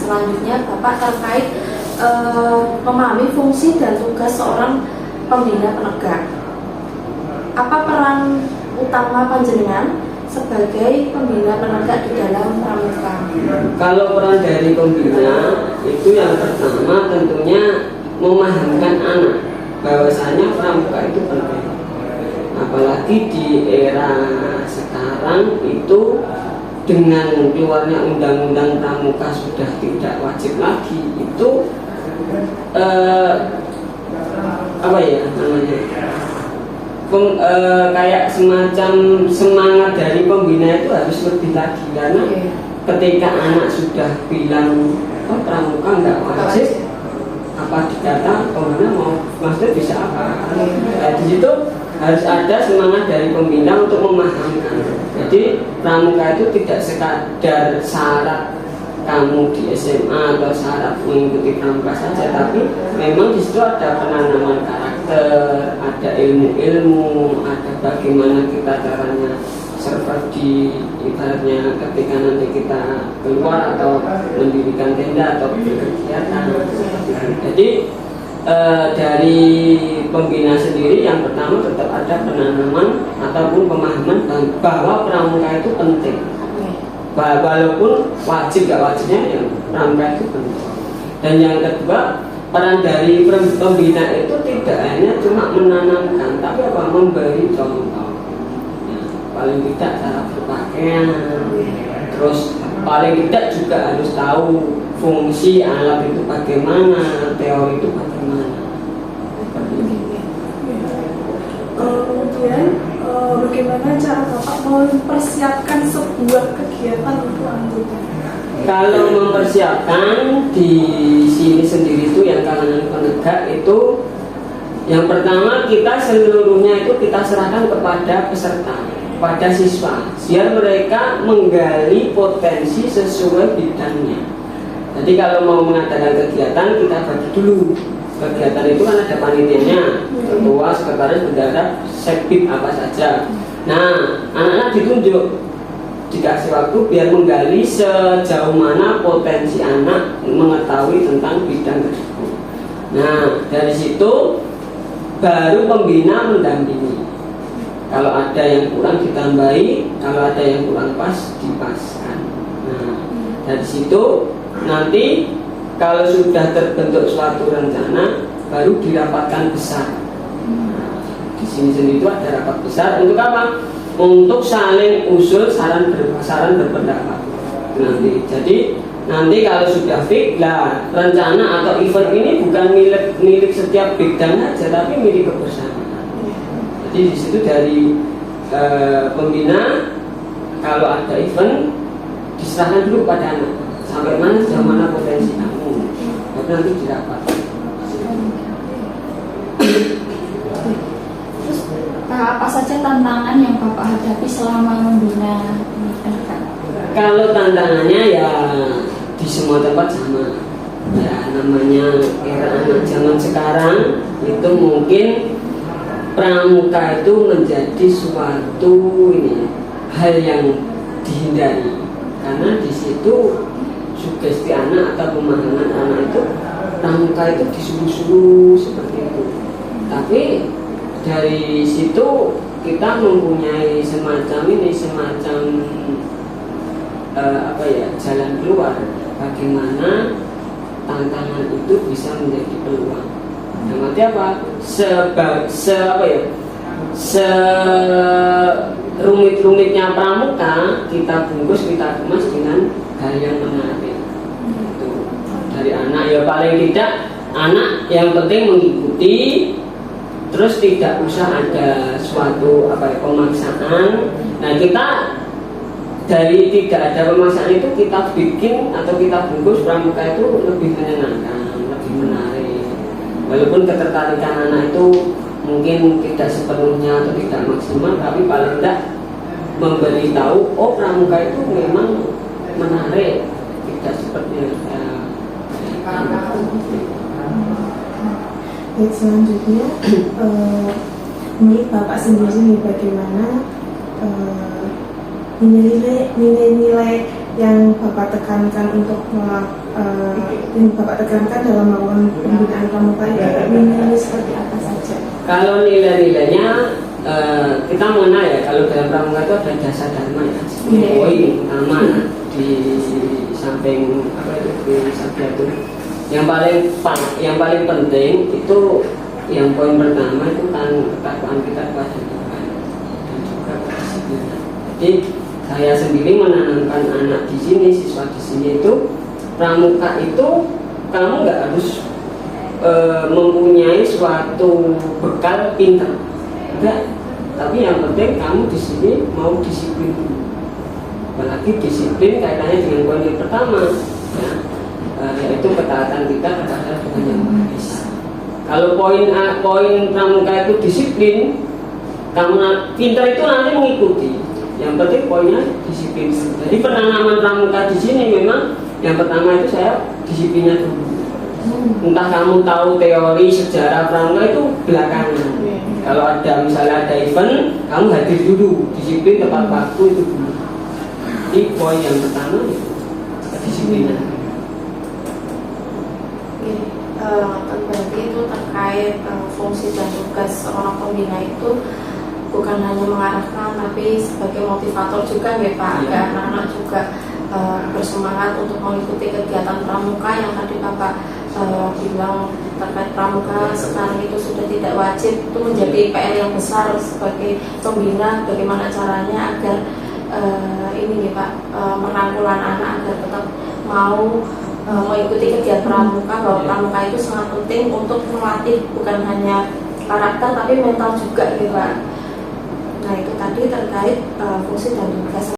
selanjutnya Bapak terkait memahami fungsi dan tugas seorang pembina penegak. Apa peran utama panjenengan sebagai pembina penegak di dalam pramuka? Kalau peran dari pembina itu yang pertama tentunya memahamkan anak bahwasanya pramuka itu penting. Apalagi di era sekarang itu dengan keluarnya undang-undang pramuka sudah tidak wajib lagi, itu apa ya namanya, kayak semacam semangat dari pembina itu harus lebih lagi, karena ketika anak sudah bilang pramuka nggak wajib, apa dikata pembina mau maksudnya bisa apa? Nah, di situ harus ada semangat dari pembina untuk memahamkan. Jadi pramuka itu tidak sekadar syarat kamu di SMA atau syarat mengikuti pramuka saja, tapi memang di situ ada penanaman karakter, ada ilmu-ilmu, ada bagaimana kita caranya survive di ibaratnya ketika nanti kita keluar atau mendirikan tenda atau berkegiatan. Jadi dari pembina sendiri yang pertama tetap ada penanaman ataupun pemahaman bahwa pramuka itu penting. Walaupun wajib gak wajibnya yang pramuka itu penting. Dan yang kedua, peran dari pembina itu tidak hanya cuma menanamkan, tapi apa, memberi contoh. Ya, paling tidak cara berpakaian, terus paling tidak juga harus tahu fungsi alat itu bagaimana, teori itu bagaimana. Kemudian bagaimana cara Bapak mempersiapkan sebuah kegiatan untuk anggota? Kalau mempersiapkan di sini sendiri itu yang kalangan penegak itu, yang pertama kita seluruhnya itu kita serahkan kepada peserta, pada siswa, biar mereka menggali potensi sesuai bidangnya. Jadi kalau mau mengadakan kegiatan kita bagi dulu. Kegiatan itu kan ada panitianya, ketua, sekretaris, bendahara, sekbid apa saja. Nah, anak-anak ditunjuk, dikasih waktu biar menggali sejauh mana potensi anak mengetahui tentang bidang tersebut. Nah, dari situ baru pembina mendampingi. Kalau ada yang kurang ditambahi, kalau ada yang kurang pas dipaskan. Nah, dari situ nanti kalau sudah terbentuk suatu rencana baru dirapatkan besar. Di sini sendiri itu ada rapat besar untuk apa? Untuk saling usul saran berpendapat. Nanti jadi nanti kalau sudah fix lah rencana atau event ini bukan milik setiap bidang aja, tapi milik kebersamaan. Jadi di situ dari pembina kalau ada event diserahkan dulu pada anak sampai mana sejauh mana potensi kamu, baru nanti dirapat. Terus apa saja tantangan yang Bapak hadapi selama membina penegak? Kalau tantangannya ya di semua tempat sama. Ya namanya era anak zaman sekarang itu mungkin pramuka itu menjadi suatu hal yang dihindari, karena di situ sugesti anak atau pemahaman anak itu pramuka itu disuruh-suruh seperti itu. Tapi dari situ kita mempunyai semacam jalan keluar, bagaimana tantangan itu bisa menjadi peluang. Yang arti apa? Rumit-rumitnya pramuka kita bungkus, kita kemas dengan hal yang menarik. Itu dari anak ya paling tidak anak yang penting mengikuti, terus tidak usah ada suatu pemaksaan. Nah kita dari tidak ada pemaksaan itu kita bikin atau kita bungkus pramuka itu lebih menyenangkan, lebih menarik. Walaupun ketertarikan anak itu mungkin tidak sepenuhnya atau tidak maksimal, tapi paling tidak memberitahu oh pramuka itu memang menarik, tidak seperti yang saya. Baik, selanjutnya menurut Bapak sendiri bagaimana nilai-nilai yang Bapak tekankan untuk yang Bapak tekankan dalam melakukan pembinaan pramuka ini seperti apa saja? Kalau nilai-nilainya kita mengenal ya, kalau dalam pramuka itu ada dasar dharma ya, poin utama di samping apa itu di sabda itu. Yang paling penting itu yang poin pertama itu kan ketakwaan kita kepada Tuhan dan juga kedisiplinan. Jadi saya sendiri menanamkan anak di sini, siswa di sini itu pramuka itu kamu nggak harus mempunyai suatu bekal pintar, enggak. Tapi yang penting kamu di sini mau disiplin dulu. Apalagi disiplin kaitannya dengan poin yang pertama, ya, yaitu ketaatan kita kepada Tuhan Yang Maha Esa. Kalau poin pramuka itu disiplin, kamu pintar itu nanti mengikuti. Yang penting poinnya disiplin. Jadi penanaman pramuka di sini memang yang pertama itu saya disiplinnya dulu. Entah kamu tahu teori sejarah pramuka itu belakangan. Kalau ada misalnya ada event, kamu hadir dulu, disiplin tepat waktu itu dulu. Jadi poin yang pertama itu kedisiplinan. Berarti itu terkait fungsi dan tugas seorang pembina itu bukan hanya mengarahkan tapi sebagai motivator juga ya Pak, agar anak-anak juga bersemangat untuk mengikuti kegiatan pramuka yang tadi Bapak bilang terkait pramuka sekarang itu sudah tidak wajib. Itu menjadi PR yang besar sebagai pembina, bagaimana caranya agar ini nih Pak, merangkul anak-anak agar tetap mau mengikuti kegiatan pramuka, bahwa pramuka itu sangat penting untuk melatih bukan hanya karakter tapi mental juga gitu Pak. Nah itu tadi terkait fungsi dan tugas